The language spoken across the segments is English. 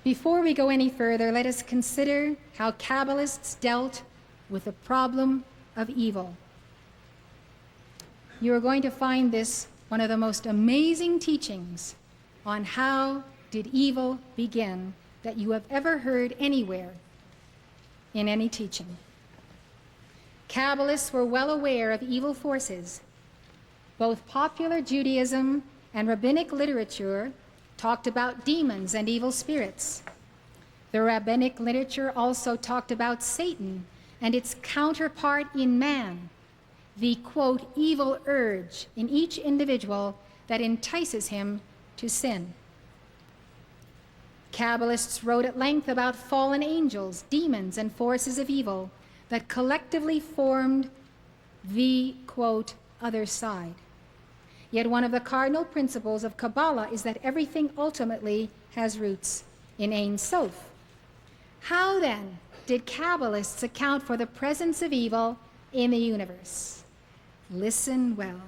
Before we go any further, let us consider how Kabbalists dealt with the problem of evil. You are going to find this one of the most amazing teachings on how did evil begin that you have ever heard anywhere in any teaching. Kabbalists were well aware of evil forces. Both popular Judaism and rabbinic literature talked about demons and evil spirits. The rabbinic literature also talked about Satan and its counterpart in man, the, quote, evil urge in each individual that entices him to sin. Kabbalists wrote at length about fallen angels, demons, and forces of evil that collectively formed the, quote, other side. Yet one of the cardinal principles of Kabbalah is that everything ultimately has roots in Ein Sof. How then did Kabbalists account for the presence of evil in the universe? Listen well.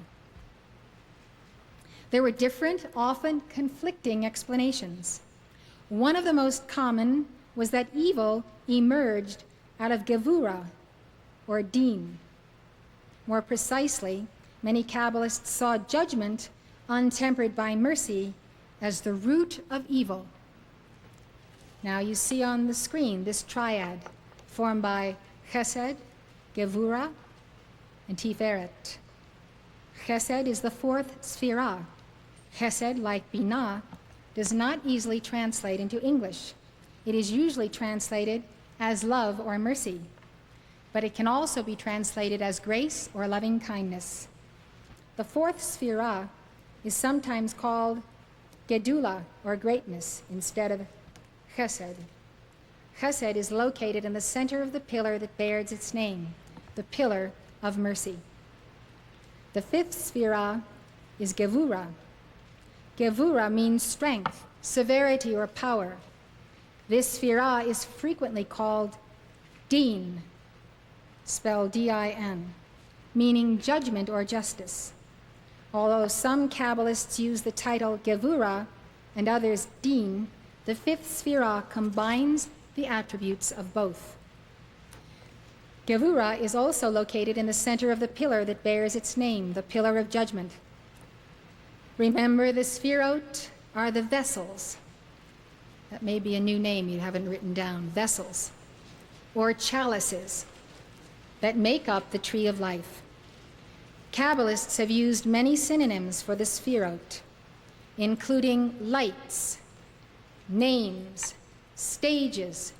There were different, often conflicting explanations. One of the most common was that evil emerged out of Gevurah, or Deen. More precisely, many Kabbalists saw judgment untempered by mercy as the root of evil. Now you see on the screen this triad formed by Hesed, Gevurah, and Tiferet. Hesed is the fourth sphira. Hesed, like Binah, does not easily translate into English. It is usually translated as love or mercy, but it can also be translated as grace or loving kindness. The fourth sphira is sometimes called Gedula, or greatness, instead of Hesed. Hesed is located in the center of the pillar that bears its name, the pillar of mercy. The fifth sphira is Gevurah. Gevurah means strength, severity, or power. This sphira is frequently called Deen, spelled D-I-N, meaning judgment or justice. Although some Kabbalists use the title Gevurah and others Deen, the fifth sphira combines the attributes of both. Gevurah is also located in the center of the pillar that bears its name, the pillar of judgment. Remember, the sphirot are the vessels. That may be a new name you haven't written down, vessels, or chalices that make up the tree of life. Kabbalists have used many synonyms for the sphirot, including lights, names, stages,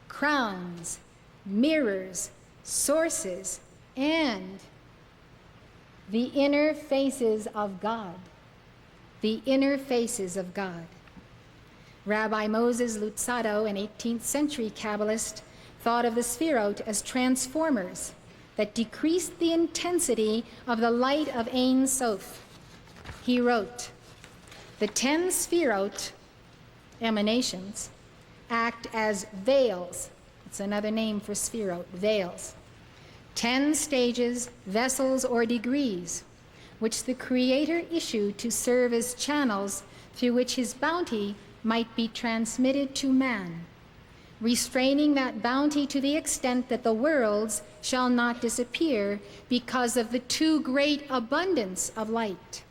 crowns, mirrors, sources, and the inner faces of God. The inner faces of God. Rabbi Moses Luzzatto, an 18th century Kabbalist, thought of the sphirot as transformers that decreased the intensity of the light of Ein Sof. He wrote, "The 10 sphirot, emanations, act as veils." It's another name for sphirot, veils. 10 stages, vessels, or degrees, which the Creator issued to serve as channels through which his bounty might be transmitted to man, restraining that bounty to the extent that the worlds shall not disappear because of the too great abundance of light,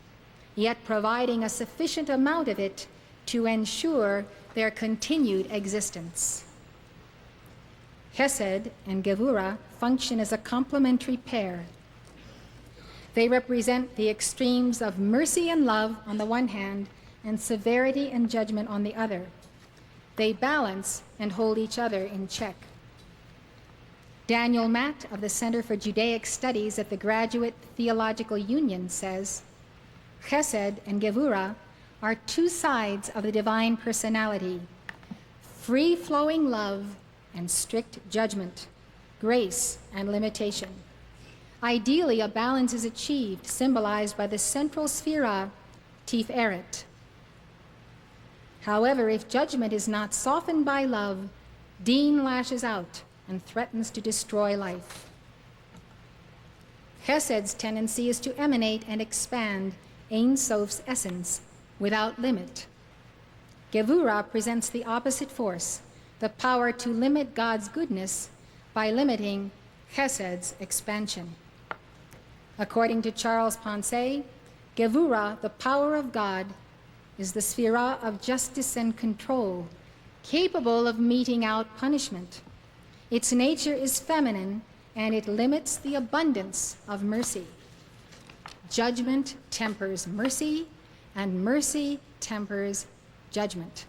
yet providing a sufficient amount of it to ensure their continued existence. Hesed and Gevurah function as a complementary pair. They represent the extremes of mercy and love on the one hand and severity and judgment on the other. They balance and hold each other in check. Daniel Matt of the Center for Judaic Studies at the Graduate Theological Union says, Hesed and Gevurah are two sides of the divine personality, free-flowing love and strict judgment, grace and limitation. Ideally, a balance is achieved, symbolized by the central sphira, Tiferet. However, if judgment is not softened by love, Deen lashes out and threatens to destroy life. Hesed's tendency is to emanate and expand Ein Sof's essence without limit. Gevurah presents the opposite force, the power to limit God's goodness by limiting Hesed's expansion. According to Charles Ponce, Gevurah, the power of God, is the sphera of justice and control, capable of meting out punishment. Its nature is feminine, and it limits the abundance of mercy. Judgment tempers mercy, and mercy tempers judgment.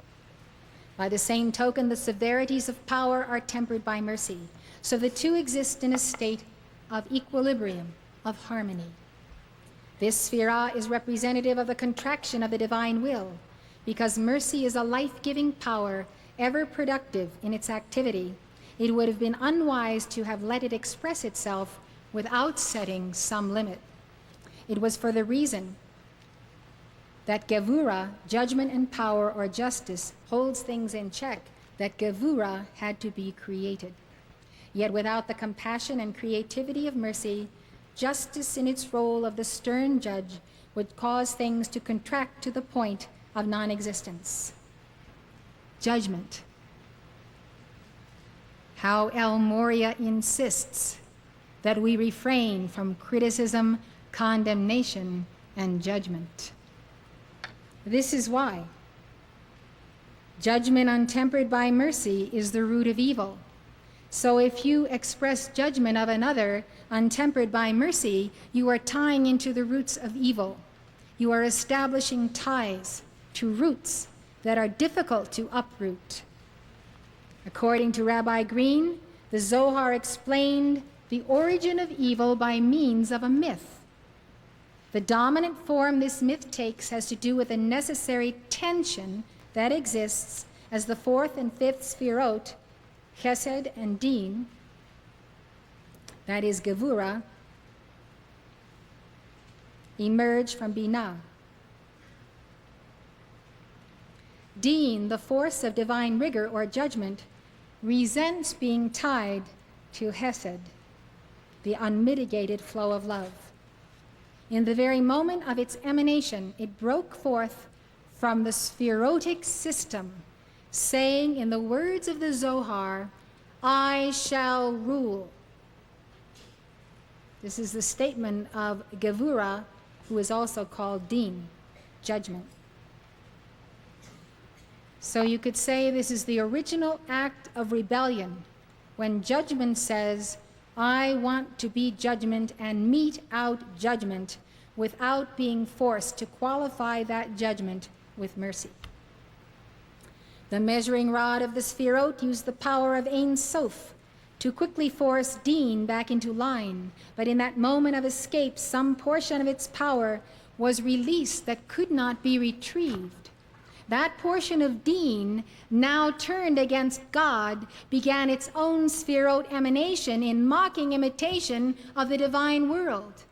By the same token, the severities of power are tempered by mercy, so the two exist in a state of equilibrium, of harmony. This sphera is representative of the contraction of the divine will, because mercy is a life-giving power, ever productive in its activity. It would have been unwise to have let it express itself without setting some limit. It was for the reason that Gevurah, judgment and power or justice, holds things in check, that Gevurah had to be created. Yet without the compassion and creativity of mercy, justice in its role of the stern judge would cause things to contract to the point of non-existence. Judgment. How El Morya insists that we refrain from criticism, condemnation, and judgment. This is why judgment untempered by mercy is the root of evil. So if you express judgment of another untempered by mercy, you are tying into the roots of evil. You are establishing ties to roots that are difficult to uproot. According to Rabbi Green, the Zohar explained the origin of evil by means of a myth. The dominant form this myth takes has to do with a necessary tension that exists as the fourth and fifth sphirot, Hesed and Deen, that is Gevurah, emerge from Binah. Deen, the force of divine rigor or judgment, resents being tied to Hesed, the unmitigated flow of love. In the very moment of its emanation, it broke forth from the spherotic system, saying in the words of the Zohar, "I shall rule." This is the statement of Gevurah, who is also called Deen, judgment. So you could say this is the original act of rebellion, when judgment says, "I want to be judgment and mete out judgment," without being forced to qualify that judgment with mercy. The measuring rod of the Sphirot used the power of Ein Sof to quickly force Deen back into line, but in that moment of escape, some portion of its power was released that could not be retrieved. That portion of Deen, now turned against God, began its own Sphirot emanation in mocking imitation of the divine world.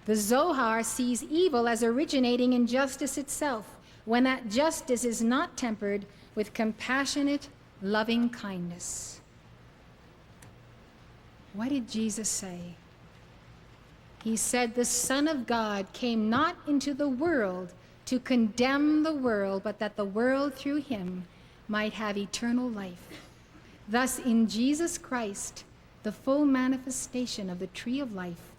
The Zohar sees evil as originating in justice itself, when that justice is not tempered with compassionate, loving kindness. What did Jesus say? He said, "The Son of God came not into the world to condemn the world, but that the world through him might have eternal life." Thus, in Jesus Christ, the full manifestation of the tree of life,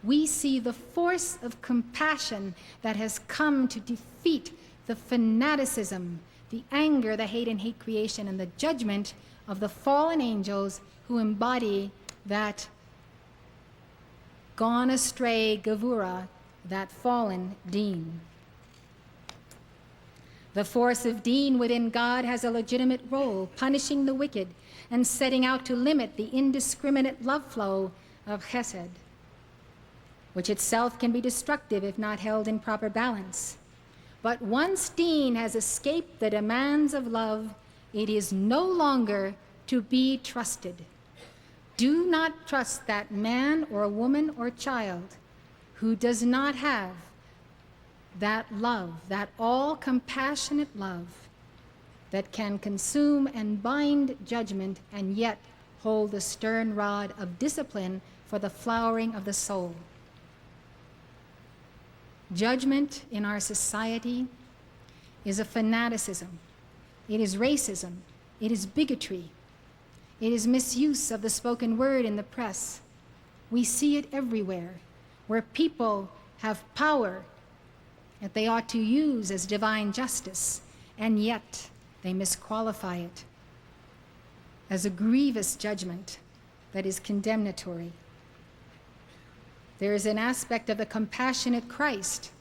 we see the force of compassion that has come to defeat the fanaticism, the anger, the hate and hate creation, and the judgment of the fallen angels who embody that gone astray Gevurah, that fallen Deen. The force of Deen within God has a legitimate role, punishing the wicked and setting out to limit the indiscriminate love flow of Hesed, which itself can be destructive if not held in proper balance. But once Deen has escaped the demands of love, it is no longer to be trusted. Do not trust that man or woman or child who does not have that love, that all-compassionate love that can consume and bind judgment and yet hold the stern rod of discipline for the flowering of the soul. Judgment in our society is a fanaticism. It is racism. It is bigotry. It is misuse of the spoken word in the press. We see it everywhere, where people have power that they ought to use as divine justice, and yet they misqualify it as a grievous judgment that is condemnatory. There is an aspect of the compassionate Christ,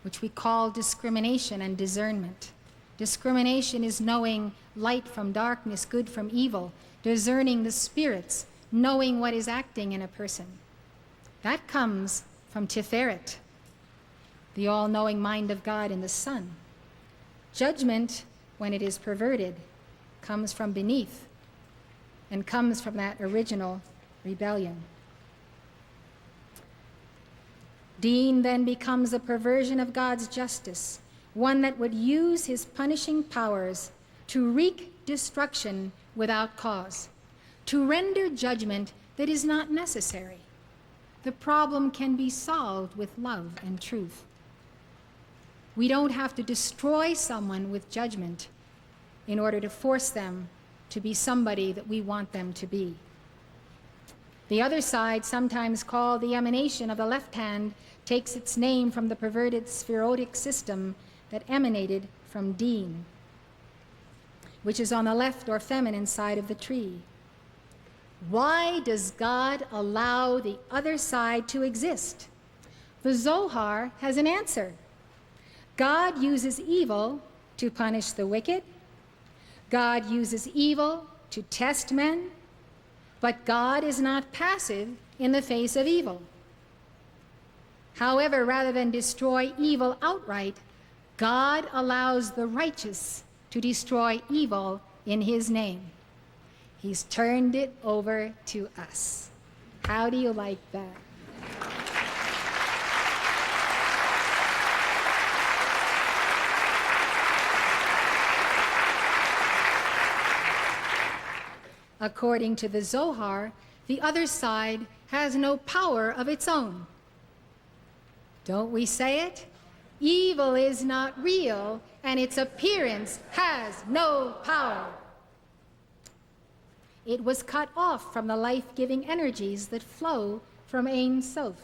which we call discrimination and discernment. Discrimination is knowing light from darkness, good from evil, discerning the spirits, knowing what is acting in a person. That comes from Tiferet, the all-knowing mind of God in the Son. Judgment, when it is perverted, comes from beneath and comes from that original rebellion. Deen then becomes a perversion of God's justice, one that would use his punishing powers to wreak destruction without cause, to render judgment that is not necessary. The problem can be solved with love and truth. We don't have to destroy someone with judgment in order to force them to be somebody that we want them to be. The other side, sometimes called the emanation of the left hand, takes its name from the perverted spherotic system that emanated from Deen, which is on the left or feminine side of the tree. Why does God allow the other side to exist? The Zohar has an answer. God uses evil to punish the wicked. God uses evil to test men, but God is not passive in the face of evil. However, rather than destroy evil outright, God allows the righteous to destroy evil in his name. He's turned it over to us. How do you like that? According to the Zohar, the other side has no power of its own. Don't we say it? Evil is not real, and its appearance has no power. It was cut off from the life-giving energies that flow from Ein Sof.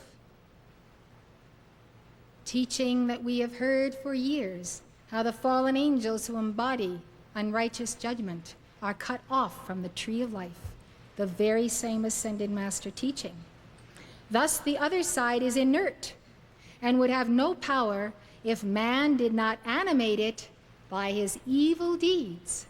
Teaching that we have heard for years, how the fallen angels who embody unrighteous judgment are cut off from the tree of life, the very same ascended master teaching. Thus, the other side is inert and would have no power if man did not animate it by his evil deeds.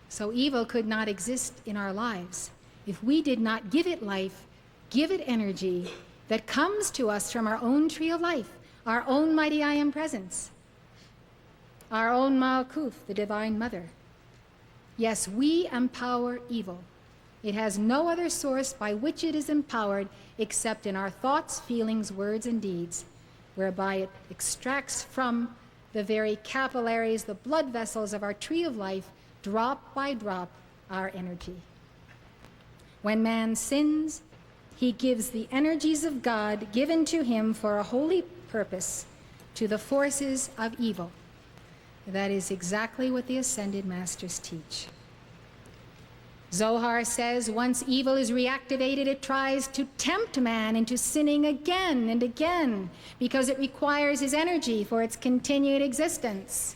So evil could not exist in our lives if we did not give it life, give it energy that comes to us from our own tree of life, our own mighty I Am presence, our own Malkuth, the Divine Mother. Yes, we empower evil. It has no other source by which it is empowered except in our thoughts, feelings, words, and deeds, whereby it extracts from the very capillaries, the blood vessels of our tree of life, drop by drop, our energy. When man sins, he gives the energies of God given to him for a holy purpose to the forces of evil. That is exactly what the Ascended Masters teach. Zohar says once evil is reactivated, it tries to tempt man into sinning again and again because it requires his energy for its continued existence.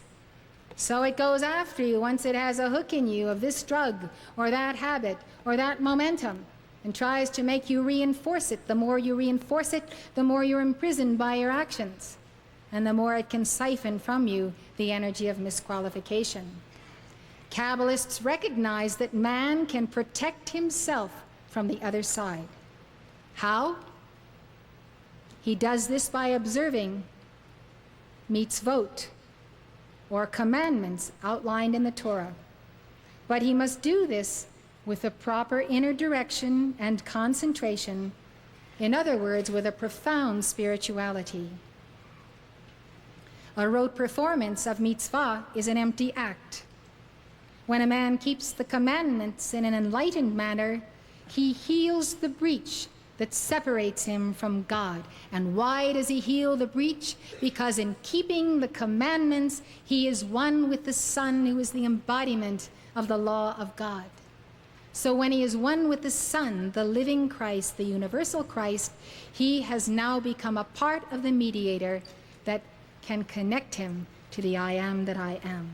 So it goes after you once it has a hook in you of this drug or that habit or that momentum and tries to make you reinforce it. The more you reinforce it, the more you're imprisoned by your actions, and the more it can siphon from you the energy of misqualification. Kabbalists recognize that man can protect himself from the other side. How? He does this by observing mitzvot, or commandments outlined in the Torah. But he must do this with a proper inner direction and concentration, in other words, with a profound spirituality. A rote performance of mitzvah is an empty act. When a man keeps the commandments in an enlightened manner, he heals the breach that separates him from God. And why does he heal the breach? Because in keeping the commandments, he is one with the Son, who is the embodiment of the law of God. So when he is one with the Son, the living Christ, the universal Christ, he has now become a part of the mediator that can connect him to the I am that I am.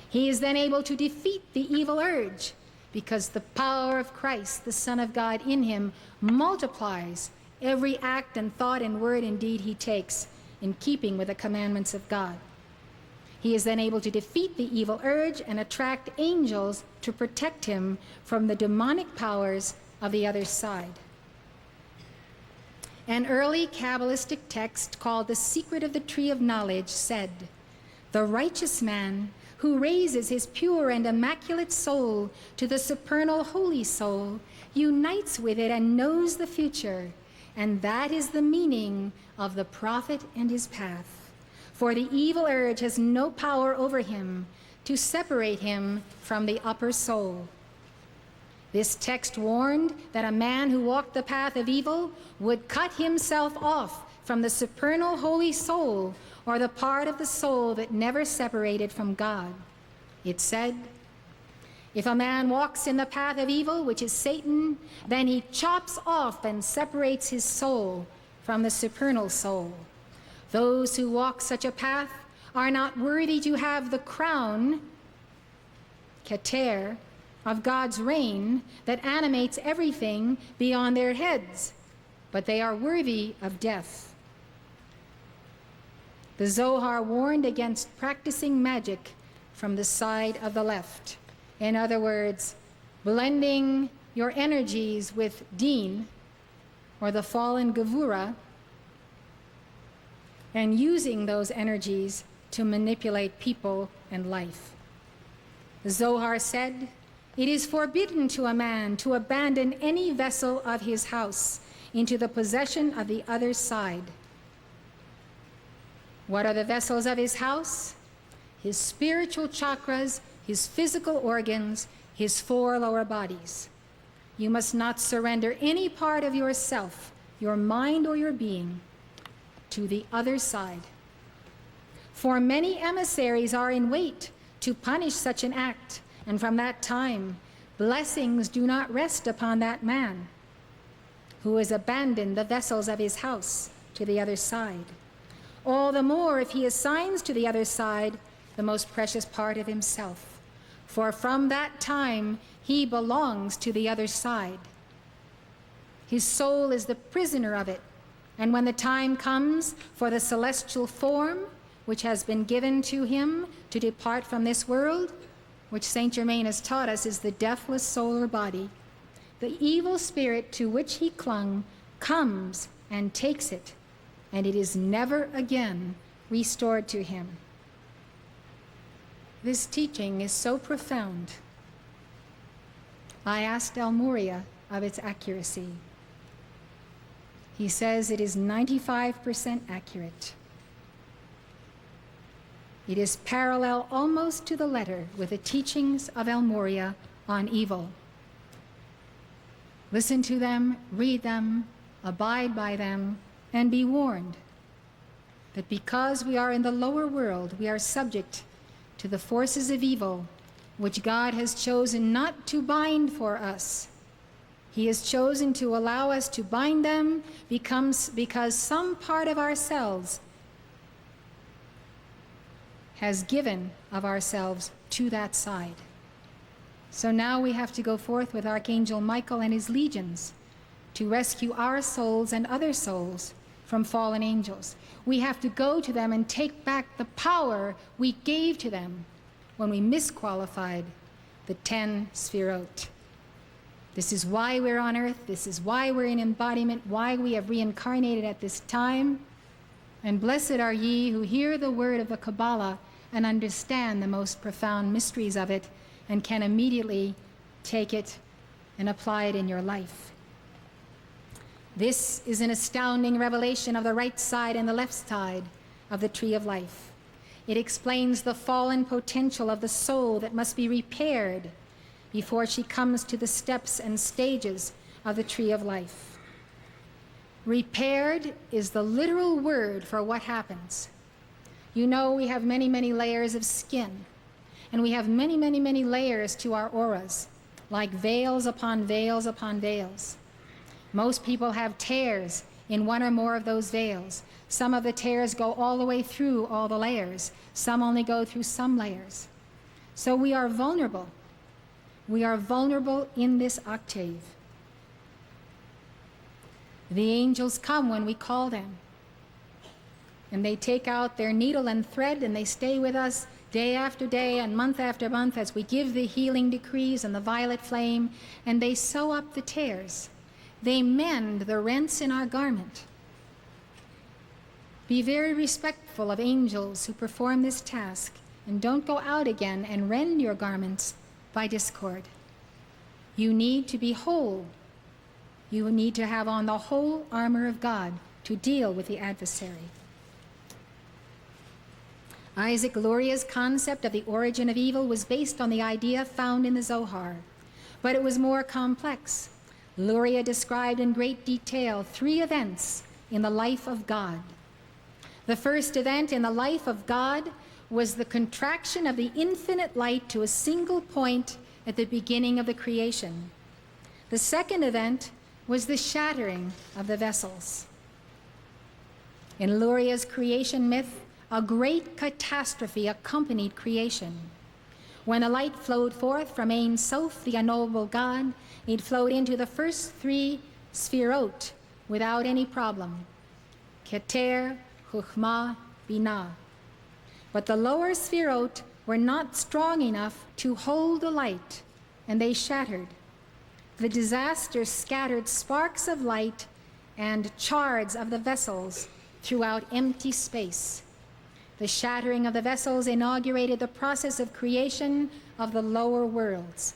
He is then able to defeat the evil urge, because the power of Christ, the Son of God, in him multiplies every act and thought and word and deed he takes in keeping with the commandments of God. He is then able to defeat the evil urge and attract angels to protect him from the demonic powers of the other side. An early Kabbalistic text called The Secret of the Tree of Knowledge said, "The righteous man who raises his pure and immaculate soul to the supernal holy soul unites with it and knows the future, and that is the meaning of the prophet and his path. For the evil urge has no power over him to separate him from the upper soul." This text warned that a man who walked the path of evil would cut himself off from the supernal holy soul, or the part of the soul that never separated from God. It said, "If a man walks in the path of evil, which is Satan, then he chops off and separates his soul from the supernal soul. Those who walk such a path are not worthy to have the crown, keter, of God's reign that animates everything beyond their heads, but they are worthy of death." The Zohar warned against practicing magic from the side of the left. In other words, blending your energies with Deen, or the fallen Gevurah, and using those energies to manipulate people and life. The Zohar said, "It is forbidden to a man to abandon any vessel of his house into the possession of the other side." What are the vessels of his house? His spiritual chakras, his physical organs, his 4 lower bodies. You must not surrender any part of yourself, your mind or your being, to the other side. For many emissaries are in wait to punish such an act, and from that time, blessings do not rest upon that man who has abandoned the vessels of his house to the other side. All the more if he assigns to the other side the most precious part of himself, for from that time he belongs to the other side. His soul is the prisoner of it, and when the time comes for the celestial form, which has been given to him to depart from this world, which Saint Germain has taught us is the deathless soul or body, the evil spirit to which he clung comes and takes it, and it is never again restored to him. This teaching is so profound. I asked El Moria of its accuracy. He says it is 95% accurate. It is parallel almost to the letter with the teachings of El Moria on evil. Listen to them, read them, abide by them, and be warned that because we are in the lower world, we are subject to the forces of evil, which God has chosen not to bind for us. He has chosen to allow us to bind them because some part of ourselves has given of ourselves to that side. So now we have to go forth with Archangel Michael and his legions to rescue our souls and other souls from fallen angels. We have to go to them and take back the power we gave to them when we misqualified the 10 Sfirot. This is why we're on earth. This is why we're in embodiment, why we have reincarnated at this time. And blessed are ye who hear the word of the Kabbalah and understand the most profound mysteries of it and can immediately take it and apply it in your life. This is an astounding revelation of the right side and the left side of the tree of life. It explains the fallen potential of the soul that must be repaired before she comes to the steps and stages of the tree of life. Repaired is the literal word for what happens. You know, we have many, many layers of skin, and we have many, many, many layers to our auras, like veils upon veils upon veils. Most people have tears in one or more of those veils. Some of the tears go all the way through all the layers. Some only go through some layers. So we are vulnerable. We are vulnerable in this octave. The angels come when we call them. And they take out their needle and thread, and they stay with us day after day and month after month as we give the healing decrees and the violet flame, and they sew up the tears. They mend the rents in our garment. Be very respectful of angels who perform this task, and don't go out again and rend your garments by discord. You need to be whole. You need to have on the whole armor of God to deal with the adversary. Isaac Luria's concept of the origin of evil was based on the idea found in the Zohar, but it was more complex. Luria described in great detail 3 events in the life of God. The first event in the life of God was the contraction of the infinite light to a single point at the beginning of the creation. The second event was the shattering of the vessels. In Luria's creation myth, a great catastrophe accompanied creation. When the light flowed forth from Ein Sof, the unknowable God, it flowed into the first 3 sphirot without any problem: Keter, Chokhmah, Binah. But the lower sphirot were not strong enough to hold the light, and they shattered. The disaster scattered sparks of light and shards of the vessels throughout empty space. The shattering of the vessels inaugurated the process of creation of the lower worlds.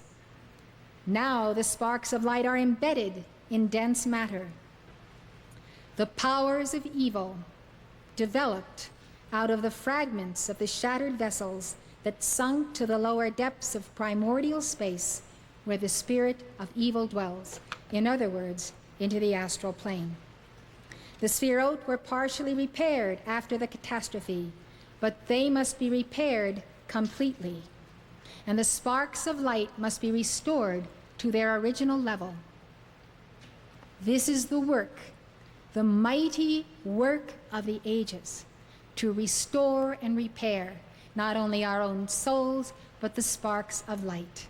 Now the sparks of light are embedded in dense matter. The powers of evil developed out of the fragments of the shattered vessels that sunk to the lower depths of primordial space where the spirit of evil dwells, in other words, into the astral plane. The sphirot were partially repaired after the catastrophe, but they must be repaired completely, and the sparks of light must be restored to their original level. This is the work, the mighty work of the ages, to restore and repair not only our own souls, but the sparks of light.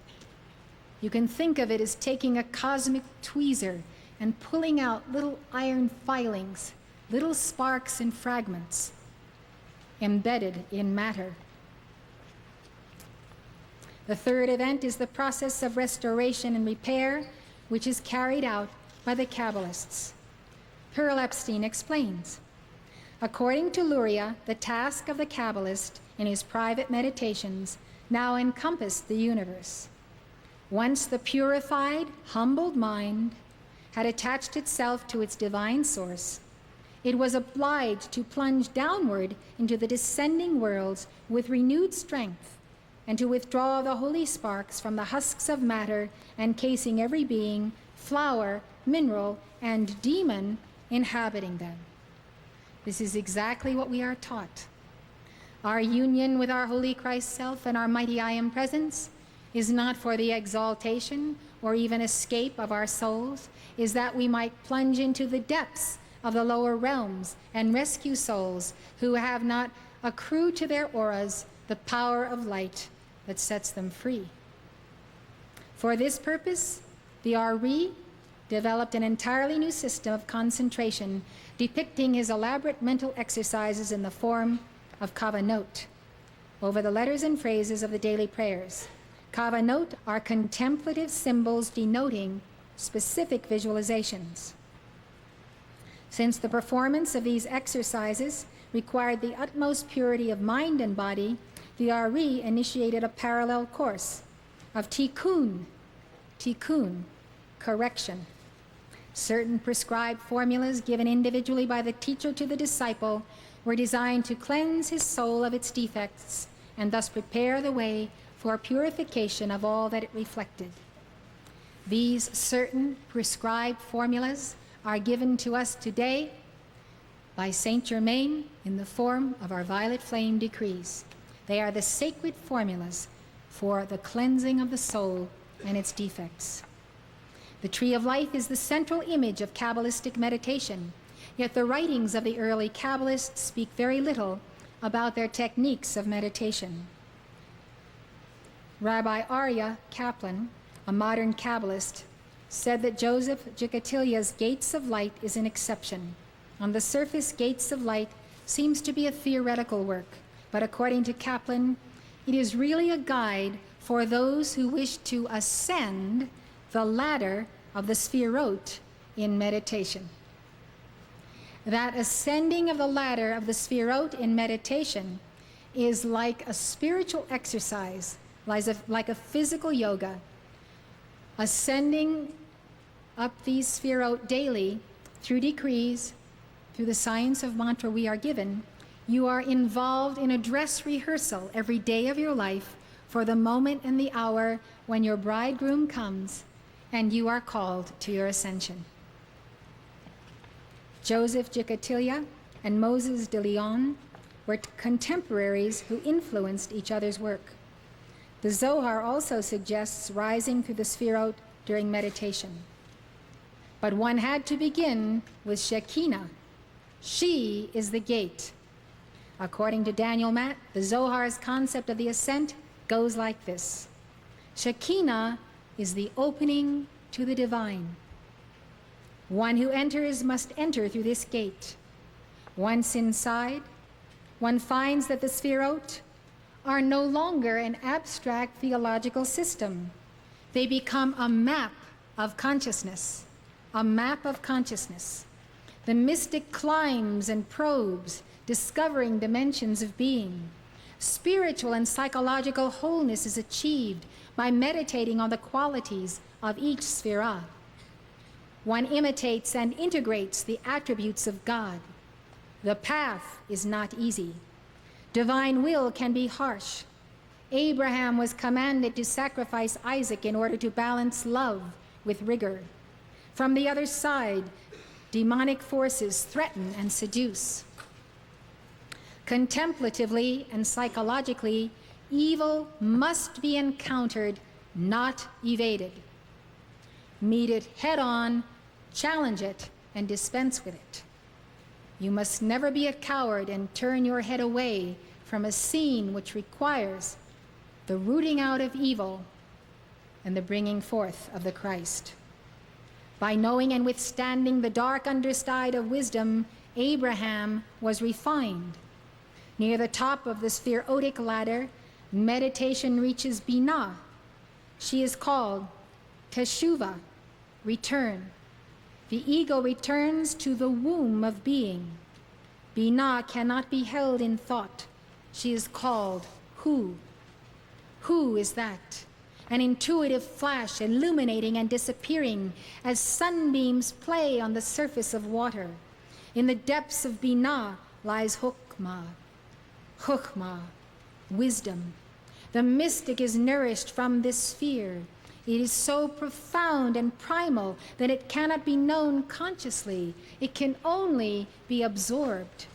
You can think of it as taking a cosmic tweezer and pulling out little iron filings, little sparks and fragments embedded in matter. The third event is the process of restoration and repair, which is carried out by the Kabbalists. Pearl Epstein explains, according to Luria, the task of the Kabbalist in his private meditations now encompassed the universe. Once the purified, humbled mind had attached itself to its divine source, it was obliged to plunge downward into the descending worlds with renewed strength and to withdraw the holy sparks from the husks of matter encasing every being, flower, mineral, and demon inhabiting them. This is exactly what we are taught. Our union with our holy Christ self and our mighty I Am presence is not for the exaltation or even escape of our souls, is that we might plunge into the depths of the lower realms and rescue souls who have not accrued to their auras the power of light that sets them free. For this purpose, the Ari developed an entirely new system of concentration depicting his elaborate mental exercises in the form of kavanot over the letters and phrases of the daily prayers. Kavanot are contemplative symbols denoting specific visualizations. Since the performance of these exercises required the utmost purity of mind and body, the Ari initiated a parallel course of tikkun, correction. Certain prescribed formulas given individually by the teacher to the disciple were designed to cleanse his soul of its defects and thus prepare the way for purification of all that it reflected. These certain prescribed formulas are given to us today by Saint Germain in the form of our violet flame decrees. They are the sacred formulas for the cleansing of the soul and its defects. The tree of life is the central image of Kabbalistic meditation, yet the writings of the early Kabbalists speak very little about their techniques of meditation. Rabbi Aryeh Kaplan, a modern Kabbalist, said that Joseph Jikatilia's Gates of Light is an exception. On the surface, Gates of Light seems to be a theoretical work, but according to Kaplan, it is really a guide for those who wish to ascend the ladder of the Sefirot in meditation. That ascending of the ladder of the Sefirot in meditation is like a spiritual exercise, like a physical yoga. Ascending up these Sefirot daily through decrees, through the science of mantra we are given, you are involved in a dress rehearsal every day of your life for the moment and the hour when your bridegroom comes and you are called to your ascension. Joseph Jikatilia and Moses de Leon were contemporaries who influenced each other's work. The Zohar also suggests rising through the Sefirot during meditation. But one had to begin with Shekinah. She is the gate. According to Daniel Matt, the Zohar's concept of the ascent goes like this. Shekinah is the opening to the divine. One who enters must enter through this gate. Once inside, one finds that the Sefirot are no longer an abstract theological system. They become a map of consciousness, a map of consciousness. The mystic climbs and probes, discovering dimensions of being. Spiritual and psychological wholeness is achieved by meditating on the qualities of each Sefirah. One imitates and integrates the attributes of God. The path is not easy. Divine will can be harsh. Abraham was commanded to sacrifice Isaac in order to balance love with rigor. From the other side, demonic forces threaten and seduce. Contemplatively and psychologically, evil must be encountered, not evaded. Meet it head on, challenge it, and dispense with it. You must never be a coward and turn your head away from a scene which requires the rooting out of evil and the bringing forth of the Christ. By knowing and withstanding the dark underside of wisdom, Abraham was refined. Near the top of the Sefirot ladder, meditation reaches Binah. She is called Teshuvah, return. The ego returns to the womb of being. Binah cannot be held in thought. She is called Hu. Who is that? An intuitive flash illuminating and disappearing as sunbeams play on the surface of water. In the depths of Binah lies Chokhmah. Chokhmah, wisdom. The mystic is nourished from this sphere. It is so profound and primal that it cannot be known consciously. It can only be absorbed.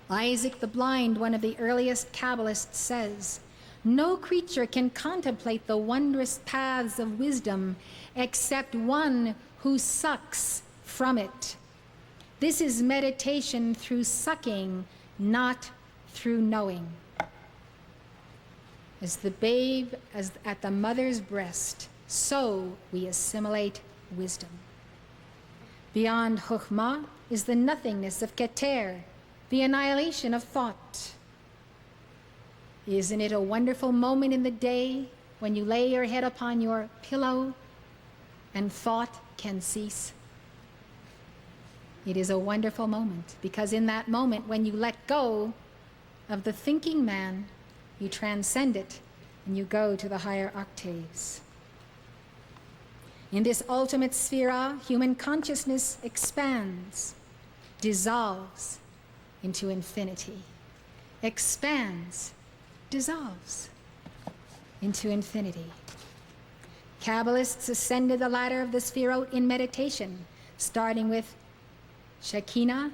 Isaac the Blind, one of the earliest Kabbalists, says, "No creature can contemplate the wondrous paths of wisdom except one who sucks from it." This is meditation through sucking, not through knowing. As the babe as at the mother's breast, so we assimilate wisdom. Beyond Chokhmah is the nothingness of Keter, the annihilation of thought. Isn't it a wonderful moment in the day when you lay your head upon your pillow and thought can cease? It is a wonderful moment because in that moment when you let go of the thinking man, you transcend it and you go to the higher octaves. In this ultimate Sefirah, human consciousness expands, dissolves into infinity. Expands, dissolves into infinity. Kabbalists ascended the ladder of the Sefirot in meditation. starting with Shekinah,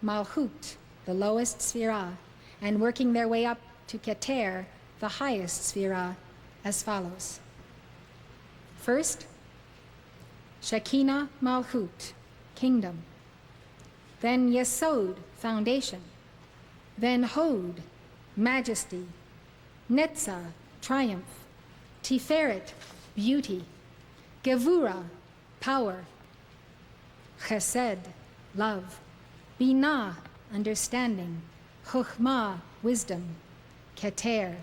Malchut, the lowest Sphira, and working their way up to Keter, the highest Sphira, as follows. First, Shekinah, Malchut, kingdom. Then Yesod, foundation. Then Hod, majesty. Netzah, triumph. Tiferet, beauty. Gevurah, power. Chesed, love. Binah, understanding. Chokhmah, wisdom. Keter,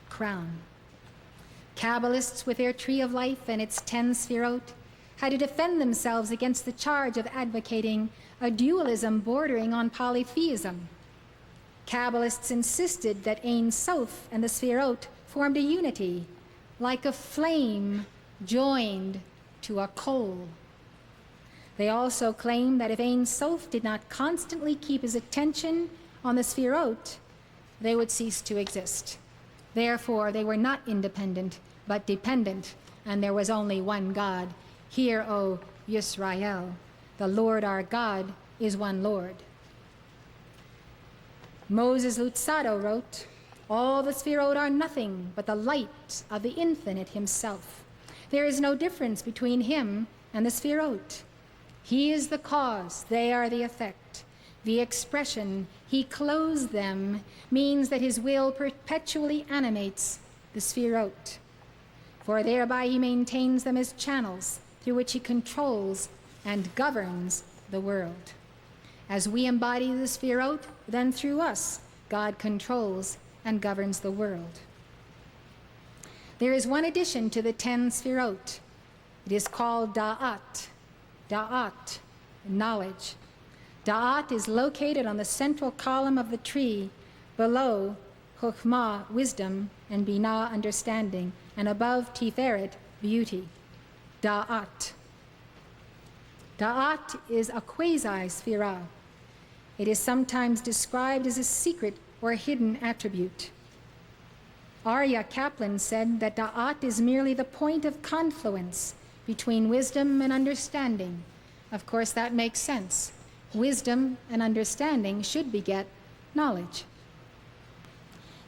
crown. Kabbalists, with their tree of life and its 10 sphirot, had to defend themselves against the charge of advocating a dualism bordering on polytheism. Kabbalists insisted that Ein Sof and the sphirot formed a unity, like a flame joined to a coal. They also claimed that if Ein Sof did not constantly keep his attention on the sphirot, they would cease to exist. Therefore, they were not independent, but dependent, and there was only one God. Hear, O Yisrael, the Lord our God is one Lord. Moses Luzzatto wrote, all the sphirot are nothing but the light of the infinite himself. There is no difference between him and the sphirot. He is the cause, they are the effect. The expression, he clothes them, means that his will perpetually animates the sphirot, for thereby he maintains them as channels through which he controls and governs the world. As we embody the sphirot, then through us, God controls and governs the world. There is one addition to the 10 sphirot. It is called Daat. Daat, knowledge. Daat is located on the central column of the tree, below Chokhmah, wisdom, and Binah, understanding, and above Tiferet, beauty. Daat. Daat is a quasi-sphira. It is sometimes described as a secret or hidden attribute. Arya Kaplan said that Daat is merely the point of confluence between wisdom and understanding. Of course, that makes sense. Wisdom and understanding should beget knowledge.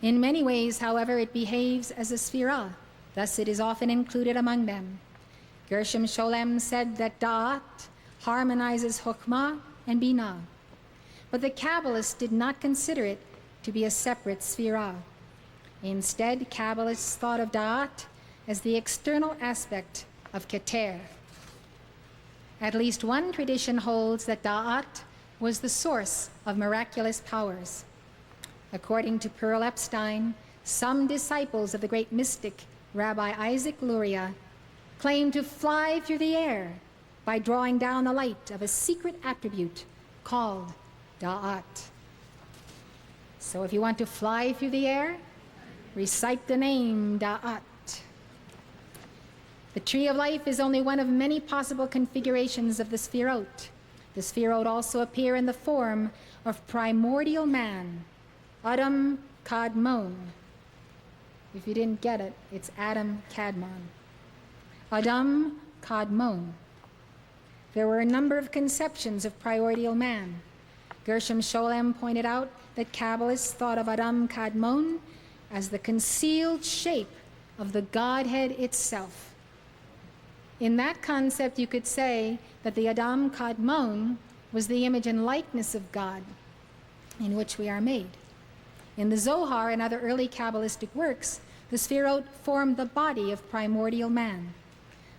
In many ways, however, it behaves as a sphira, thus it is often included among them. Gershom Scholem said that Daat harmonizes Chokhmah and Binah, but the Kabbalists did not consider it to be a separate sphira. Instead, Kabbalists thought of Daat as the external aspect of Keter. At least one tradition holds that Daat was the source of miraculous powers. According to Pearl Epstein, some disciples of the great mystic Rabbi Isaac Luria claimed to fly through the air by drawing down the light of a secret attribute called Daat. So if you want to fly through the air, recite the name Daat. The tree of life is only one of many possible configurations of the sphirot. The sphirot also appear in the form of primordial man, Adam Kadmon. If you didn't get it, it's Adam Kadmon. Adam Kadmon. There were a number of conceptions of primordial man. Gershom Scholem pointed out that Kabbalists thought of Adam Kadmon as the concealed shape of the Godhead itself. In that concept, you could say that the Adam Kadmon was the image and likeness of God in which we are made. In the Zohar and other early Kabbalistic works, the sphirot formed the body of primordial man.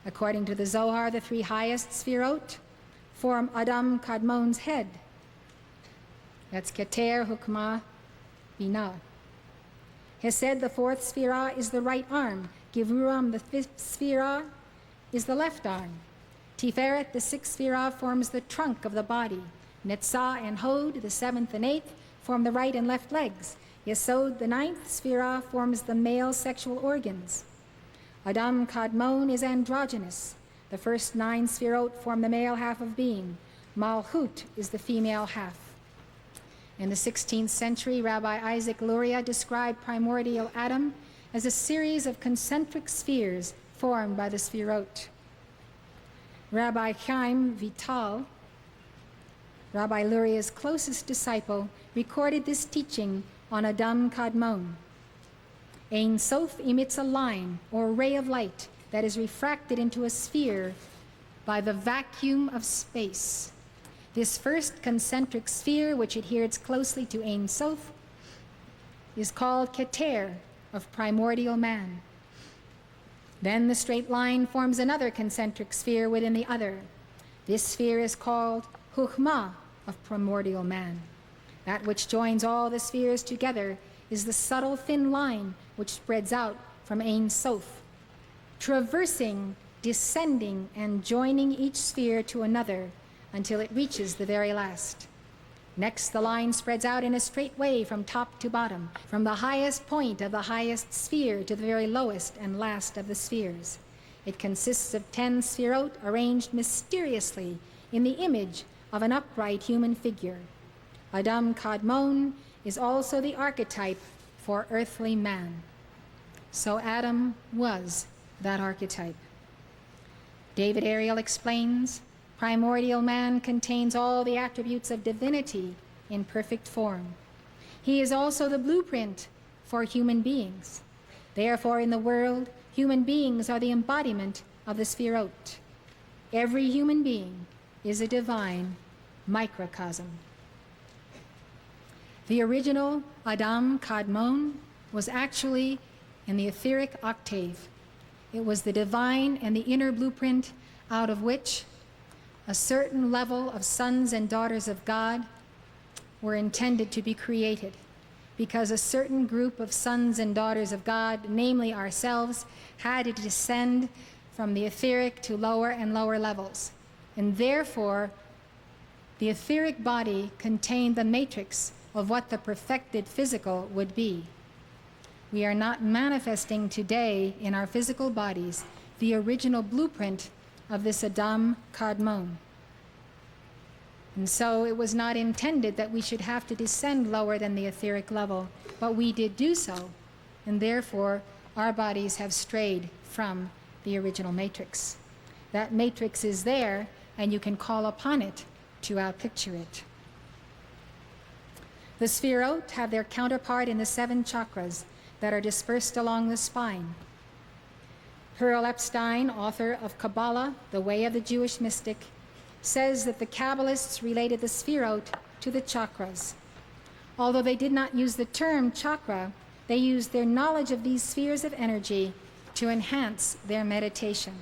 According to the Zohar, the three highest sphirot form Adam Kadmon's head. That's Keter, Chokhmah, Binah. Hesed, the fourth sphira, is the right arm. Gevurah, the fifth sphira, is the left arm. Tiferet, the sixth sphira, forms the trunk of the body. Netzah and Hod, the seventh and eighth, form the right and left legs. Yesod, the ninth sphira, forms the male sexual organs. Adam Kadmon is androgynous. The first 9 sphirot form the male half of being. Malchut is the female half. In the 16th century, Rabbi Isaac Luria described primordial Adam as a series of concentric spheres formed by the sphirot. Rabbi Chaim Vital Rabbi Luria's closest disciple, recorded this teaching on Adam Kadmon. Ein Sof emits a line or ray of light that is refracted into a sphere by the vacuum of space. This first concentric sphere, which adheres closely to Ein Sof, is called Keter of primordial man. Then the straight line forms another concentric sphere within the other. This sphere is called Hukhmah of primordial man. That which joins all the spheres together is the subtle thin line which spreads out from Ein Sof, traversing, descending, and joining each sphere to another until it reaches the very last. Next, the line spreads out in a straight way from top to bottom, from the highest point of the highest sphere to the very lowest and last of the spheres. It consists of 10 sphirot arranged mysteriously in the image of an upright human figure. Adam Kadmon is also the archetype for earthly man. So Adam was that archetype. David Ariel explains, primordial man contains all the attributes of divinity in perfect form. He is also the blueprint for human beings. Therefore, in the world, human beings are the embodiment of the Sphirot. Every human being is a divine microcosm. The original Adam Kadmon was actually in the etheric octave. It was the divine and the inner blueprint out of which a certain level of sons and daughters of God were intended to be created, because a certain group of sons and daughters of God, namely ourselves, had to descend from the etheric to lower and lower levels. And therefore, the etheric body contained the matrix of what the perfected physical would be. We are not manifesting today in our physical bodies the original blueprint of this Adam Kadmon. And so it was not intended that we should have to descend lower than the etheric level, but we did do so, and therefore our bodies have strayed from the original matrix. That matrix is there, and you can call upon it to outpicture it. The Sphirot have their counterpart in the 7 chakras that are dispersed along the spine. Hurl Epstein, author of Kabbalah, The Way of the Jewish Mystic, says that the Kabbalists related the Sphirot to the chakras. Although they did not use the term chakra, they used their knowledge of these spheres of energy to enhance their meditation.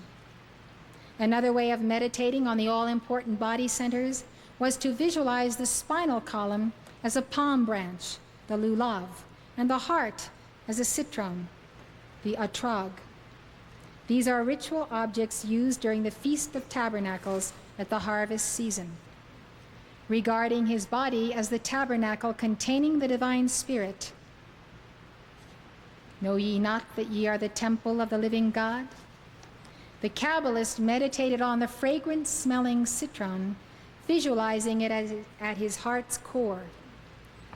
Another way of meditating on the all-important body centers was to visualize the spinal column as a palm branch, the lulav, and the heart as a citron, the atrag. These are ritual objects used during the Feast of Tabernacles at the harvest season. Regarding his body as the tabernacle containing the divine spirit, know ye not that ye are the temple of the living God? The Kabbalist meditated on the fragrant-smelling citron, visualizing it at his heart's core.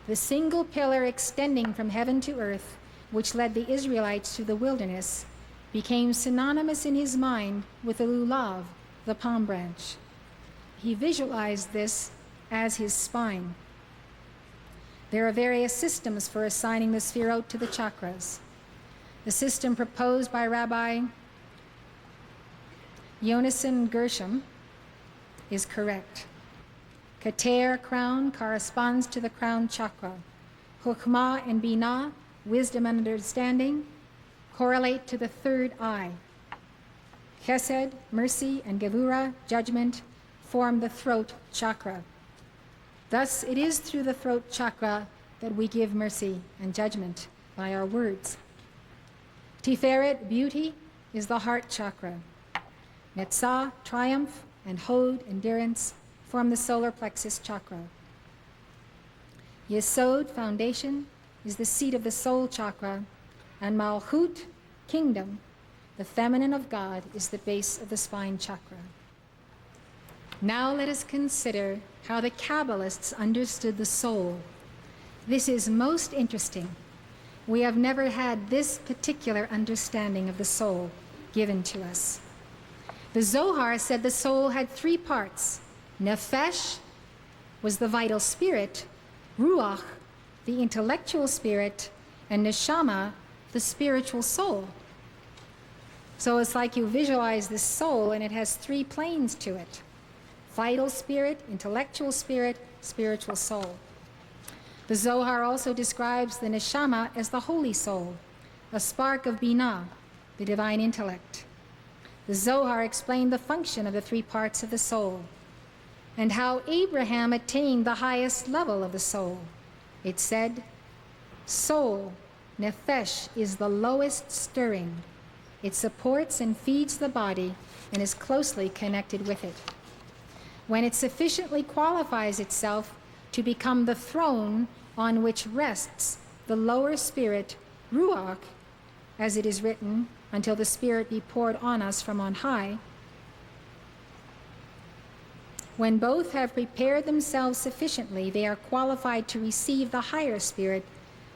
The single pillar extending from heaven to earth, which led the Israelites to the wilderness, became synonymous in his mind with the lulav, the palm branch. He visualized this as his spine. There are various systems for assigning the Sphirot to the chakras. The system proposed by Rabbi Yonason Gershom is correct. Keter, crown, corresponds to the crown chakra. Chokhmah and Binah, wisdom and understanding, correlate to the third eye. Hesed, mercy, and Gevurah, judgment, form the throat chakra. Thus, it is through the throat chakra that we give mercy and judgment by our words. Tiferet, beauty, is the heart chakra. Netzah, triumph, and Hod, endurance, form the solar plexus chakra. Yesod, foundation, is the seat of the soul chakra, and Malchut, kingdom, the feminine of God, is the base of the spine chakra. Now let us consider how the Kabbalists understood the soul. This is most interesting. We have never had this particular understanding of the soul given to us. The Zohar said the soul had 3 parts: nefesh, was the vital spirit, ruach, the intellectual spirit, and neshama, the spiritual soul. So it's like you visualize this soul and it has three planes to it: vital spirit, intellectual spirit, spiritual soul. The Zohar also describes the neshama as the holy soul, a spark of binah, the divine intellect. The Zohar explained the function of the three parts of the soul and how Abraham attained the highest level of the soul. It said, soul, nefesh, is the lowest stirring. It supports and feeds the body and is closely connected with it. When it sufficiently qualifies itself to become the throne on which rests the lower spirit, ruach, as it is written, until the Spirit be poured on us from on high. When both have prepared themselves sufficiently, they are qualified to receive the higher spirit,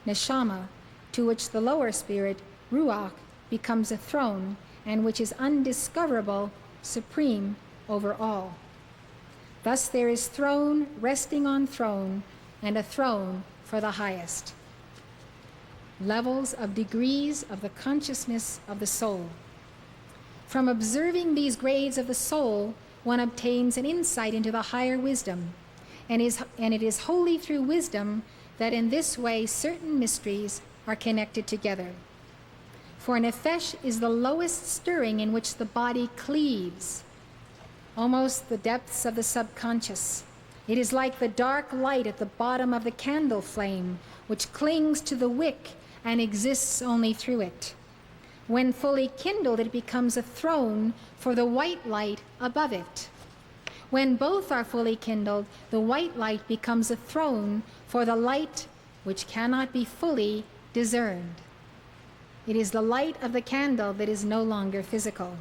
neshama, to which the lower spirit, ruach, becomes a throne, and which is undiscoverable, supreme over all. Thus there is throne resting on throne, and a throne for the highest. Levels of degrees of the consciousness of the soul. From observing these grades of the soul, one obtains an insight into the higher wisdom, and it is wholly through wisdom that in this way certain mysteries are connected together. For nefesh is the lowest stirring in which the body cleaves, almost the depths of the subconscious. It is like the dark light at the bottom of the candle flame, which clings to the wick and exists only through it. When fully kindled, it becomes a throne for the white light above it. When both are fully kindled, the white light becomes a throne for the light which cannot be fully discerned. It is the light of the candle that is no longer physical.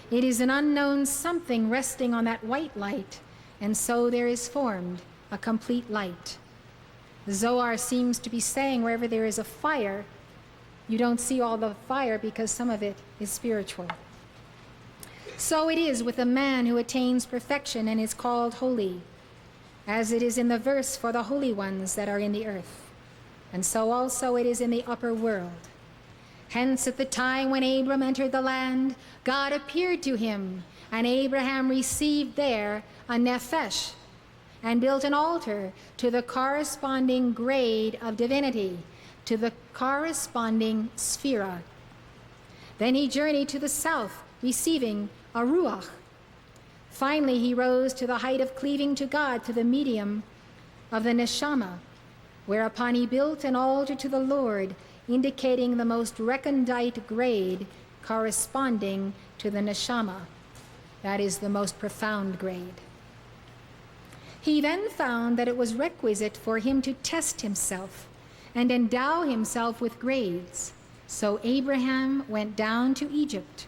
It is an unknown something resting on that white light, and so there is formed a complete light. The Zohar seems to be saying wherever there is a fire, you don't see all the fire because some of it is spiritual. So it is with a man who attains perfection and is called holy, as it is in the verse for the holy ones that are in the earth. And so also it is in the upper world. Hence at the time when Abram entered the land, God appeared to him, and Abraham received there a nefesh, and built an altar to the corresponding grade of divinity, to the corresponding sphera. Then he journeyed to the south, receiving a ruach. Finally, he rose to the height of cleaving to God through the medium of the neshama, whereupon he built an altar to the Lord, indicating the most recondite grade corresponding to the neshama. That is the most profound grade. He then found that it was requisite for him to test himself and endow himself with grades. So Abraham went down to Egypt.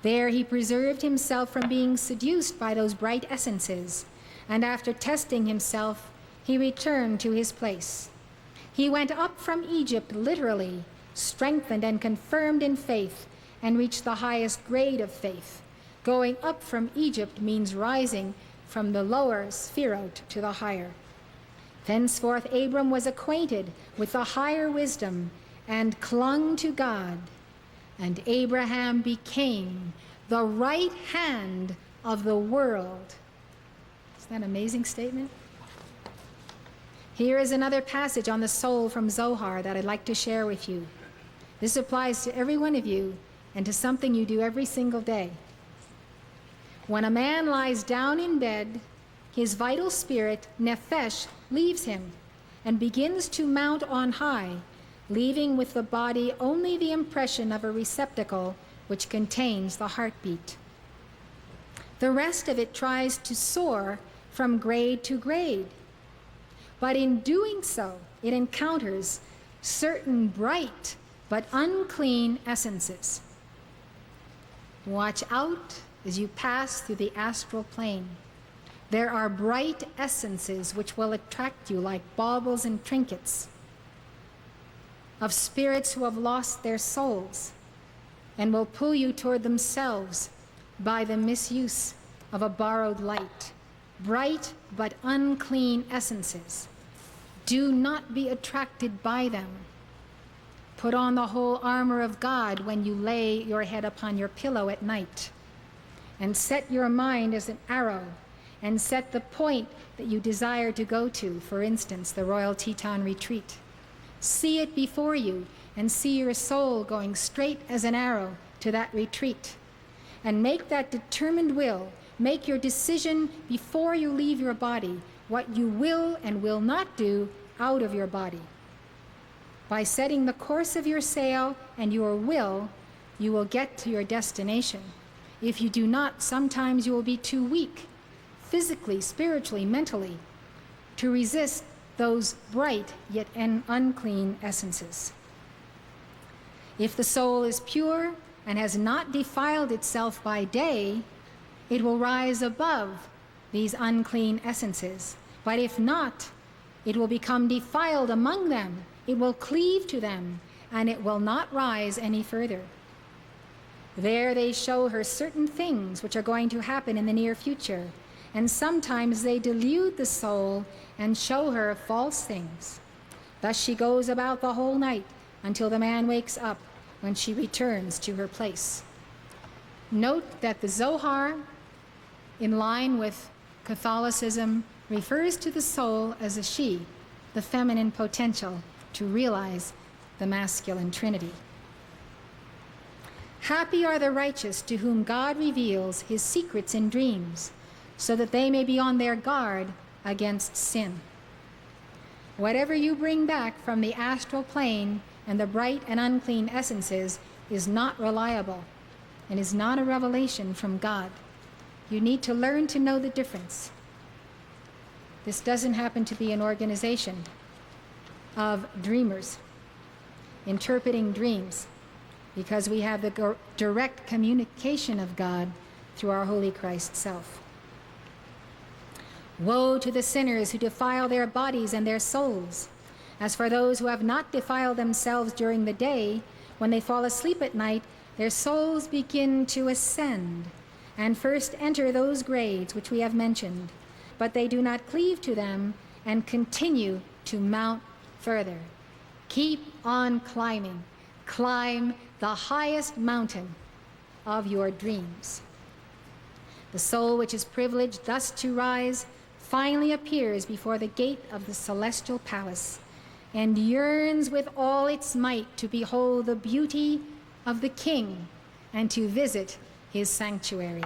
There he preserved himself from being seduced by those bright essences, and after testing himself, he returned to his place. He went up from Egypt literally, strengthened and confirmed in faith, and reached the highest grade of faith. Going up from Egypt means rising from the lower sphirot to the higher. Thenceforth Abram was acquainted with the higher wisdom and clung to God, and Abraham became the right hand of the world. Isn't that an amazing statement? Here is another passage on the soul from Zohar that I'd like to share with you. This applies to every one of you and to something you do every single day. When a man lies down in bed, his vital spirit, nefesh, leaves him and begins to mount on high, leaving with the body only the impression of a receptacle which contains the heartbeat. The rest of it tries to soar from grade to grade. But in doing so, it encounters certain bright but unclean essences. Watch out as you pass through the astral plane. There are bright essences which will attract you like baubles and trinkets of spirits who have lost their souls and will pull you toward themselves by the misuse of a borrowed light. bright but unclean essences. Do not be attracted by them. Put on the whole armor of God when you lay your head upon your pillow at night, and set your mind as an arrow, and set the point that you desire to go to, for instance, the Royal Teton retreat. See it before you, and see your soul going straight as an arrow to that retreat. And make that determined will, make your decision before you leave your body, what you will and will not do out of your body. By setting the course of your sail and your will, you will get to your destination. If you do not, sometimes you will be too weak, physically, spiritually, mentally, to resist those bright yet unclean essences. If the soul is pure and has not defiled itself by day, it will rise above these unclean essences. But if not, it will become defiled among them. It will cleave to them, and it will not rise any further. There they show her certain things which are going to happen in the near future, and sometimes they delude the soul and show her false things. Thus she goes about the whole night until the man wakes up, when she returns to her place. Note that the Zohar, in line with Catholicism, refers to the soul as a she, the feminine potential to realize the masculine trinity. Happy are the righteous to whom God reveals his secrets in dreams, so that they may be on their guard against sin. Whatever you bring back from the astral plane and the bright and unclean essences is not reliable and is not a revelation from God. You need to learn to know the difference. This doesn't happen to be an organization of dreamers interpreting dreams, because we have the direct communication of God through our Holy Christ self. Woe to the sinners who defile their bodies and their souls. As for those who have not defiled themselves during the day, when they fall asleep at night, their souls begin to ascend and first enter those grades which we have mentioned, but they do not cleave to them and continue to mount further. Keep on climbing. Climb the highest mountain of your dreams. The soul which is privileged thus to rise finally appears before the gate of the celestial palace, and yearns with all its might to behold the beauty of the King and to visit his sanctuary.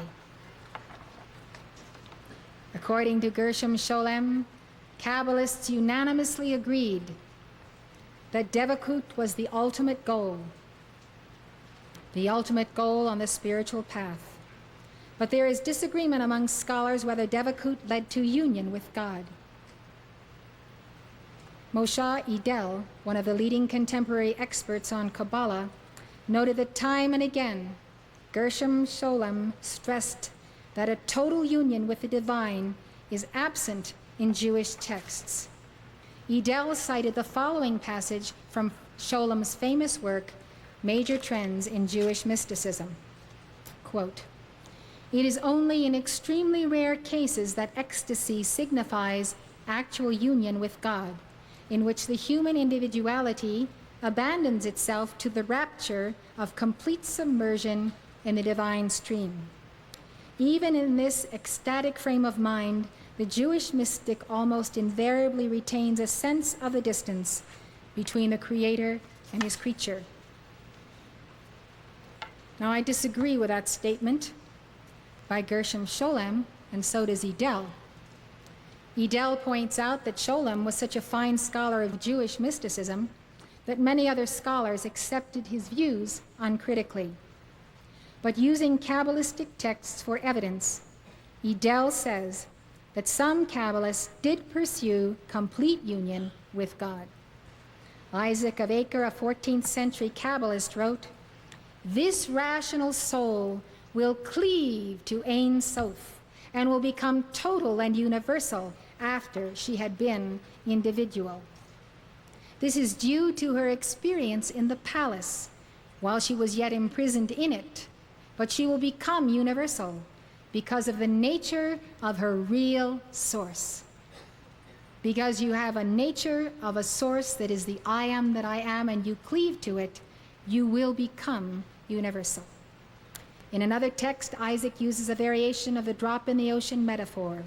According to Gershom Scholem, Kabbalists unanimously agreed that Devakut was the ultimate goal on the spiritual path. But there is disagreement among scholars whether Devakut led to union with God. Moshe Idel, one of the leading contemporary experts on Kabbalah, noted that time and again, Gershom Scholem stressed that a total union with the divine is absent in Jewish texts. Idel cited the following passage from Scholem's famous work, Major Trends in Jewish Mysticism. Quote, "It is only in extremely rare cases that ecstasy signifies actual union with God, in which the human individuality abandons itself to the rapture of complete submersion in the divine stream. Even in this ecstatic frame of mind, the Jewish mystic almost invariably retains a sense of the distance between the Creator and his creature." Now, I disagree with that statement by Gershom Scholem, and so does Idel. Idel points out that Scholem was such a fine scholar of Jewish mysticism that many other scholars accepted his views uncritically. But using Kabbalistic texts for evidence, Idel says that some Kabbalists did pursue complete union with God. Isaac of Acre, a 14th century Kabbalist, wrote, "This rational soul will cleave to Ein Sof and will become total and universal after she had been individual. This is due to her experience in the palace while she was yet imprisoned in it, but she will become universal, because of the nature of her real source. Because you have a nature of a source that is the I am that I am, and you cleave to it, you will become universal. In another text, Isaac uses a variation of the drop in the ocean metaphor.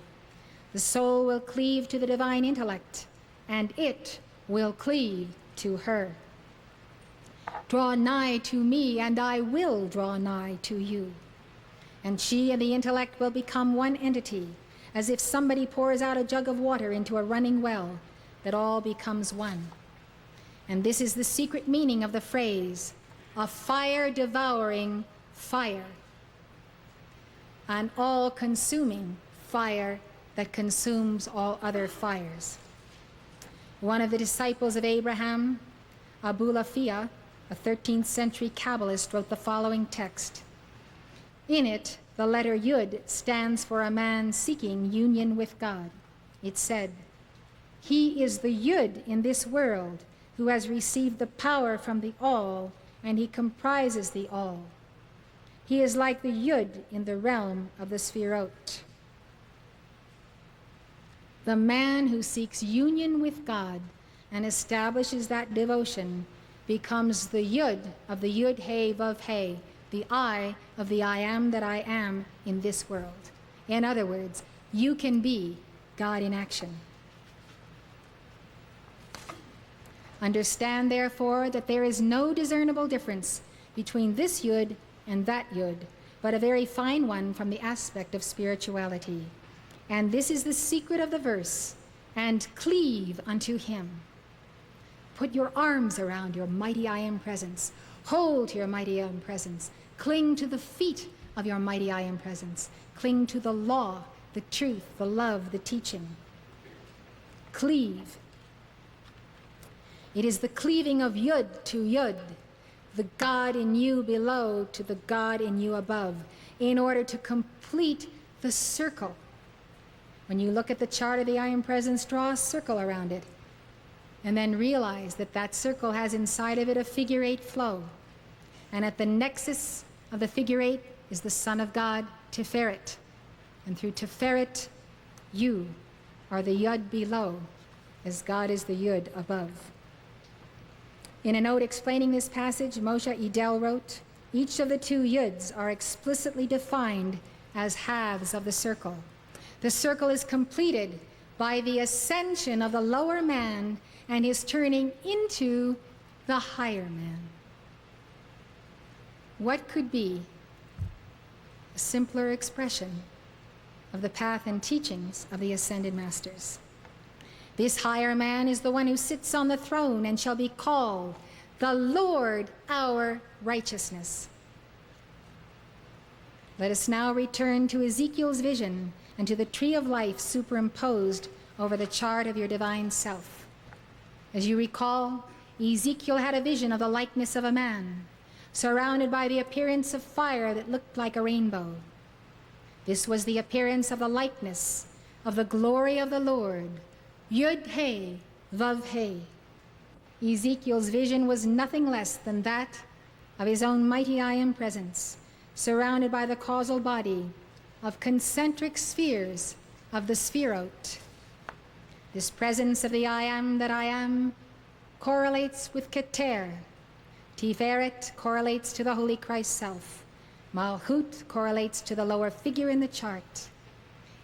The soul will cleave to the divine intellect, and it will cleave to her. Draw nigh to me, and I will draw nigh to you. And she and the intellect will become one entity, as if somebody pours out a jug of water into a running well, that all becomes one. And this is the secret meaning of the phrase, a fire devouring fire, an all-consuming fire that consumes all other fires. One of the disciples of Abraham, Abu Lafia, a 13th century Kabbalist, wrote the following text. In it, the letter Yud stands for a man seeking union with God. It said, he is the Yud in this world who has received the power from the All, and he comprises the All. He is like the Yud in the realm of the Sefirot. The man who seeks union with God and establishes that devotion becomes the Yud of the Yud He Vav He, the I of the I am that I am in this world. In other words, you can be God in action. Understand, therefore, that there is no discernible difference between this Yud and that Yud, but a very fine one from the aspect of spirituality. And this is the secret of the verse, and cleave unto him. Put your arms around your mighty I am presence. Hold to your mighty I am presence. Cling to the feet of your mighty I am presence. Cling to the law, the truth, the love, the teaching. Cleave. It is the cleaving of Yud to Yud, the God in you below to the God in you above, in order to complete the circle. When you look at the chart of the I am presence, draw a circle around it, and then realize that that circle has inside of it a figure eight flow. And at the nexus of the figure eight is the Son of God, Tiferet. And through Tiferet, you are the Yud below, as God is the Yud above. In a note explaining this passage, Moshe Idel wrote, each of the two Yuds are explicitly defined as halves of the circle. The circle is completed by the ascension of the lower man and his turning into the higher man. What could be a simpler expression of the path and teachings of the ascended masters? This higher man is the one who sits on the throne and shall be called the Lord our righteousness. Let us now return to Ezekiel's vision and to the tree of life superimposed over the chart of your divine self. As you recall, Ezekiel had a vision of the likeness of a man, surrounded by the appearance of fire that looked like a rainbow. This was the appearance of the likeness of the glory of the Lord, Yud He Vav He. Ezekiel's vision was nothing less than that of his own mighty I am presence, surrounded by the causal body of concentric spheres of the Sefirot. This presence of the I am that I am correlates with Keter. Tiferet correlates to the Holy Christ self. Malchut correlates to the lower figure in the chart.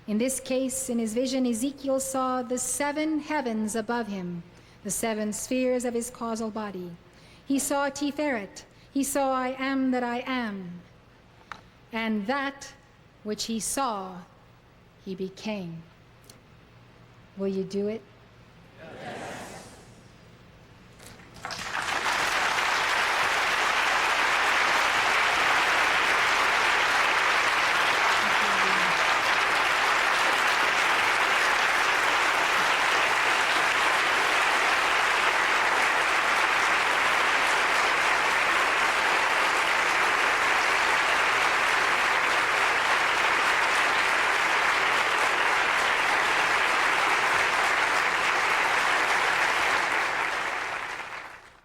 In this case, in his vision, Ezekiel saw the 7 heavens above him, the 7 spheres of his causal body. He saw Tiferet. He saw I am that I am. And that which he saw, he became. Will you do it? Yes.